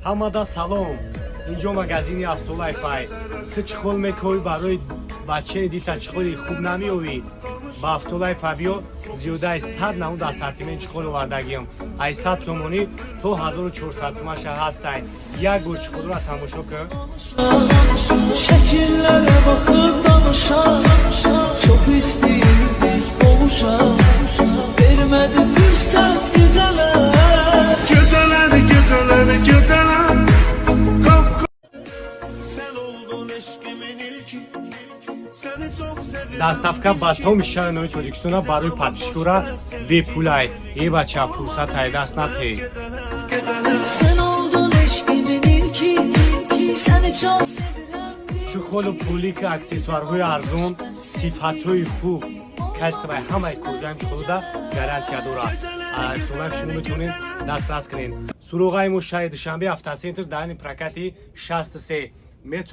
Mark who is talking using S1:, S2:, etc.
S1: Ҳамада салом. Инҷо магазини Автолайф ай. Ту чӣ хол мекоҳӣ барои бачаи дита чӣ холи хуб намеёвӣ? Ба Автолайф биё зиёдаи 100 намуд ассортимент чӣ хол овардагиам. 800 сомонӣ то 1400 сомонаша ҳастай. Як гӯш чӣ холро тамошо кун.
S2: Şəkillərə baxıb danışam, çox istəyirdik qovuşam, vermədi fürsət gecələr.
S3: Geceler, geceler, geceler. Sen oldun eşkimin ilki. Seni çok seviyorum.
S1: Доставка ба томи шаҳри Нои Тоҷикистона барои подписчикора бепулай. Е бача фурсат ай даст натҳӣ.
S2: Sen oldun eşkimin ilki, seni çok
S1: Чӣ холу пулӣ ки аксессуарҳои арзон, сифатҳои хуб, качествои ҳамаи кӯҷаи чиқода гарантия дорад. Тонак шумо метавонед дастрас кунед. Суроғаи мо шаҳри Душанбе автоцентр дар прокати 63 метавонед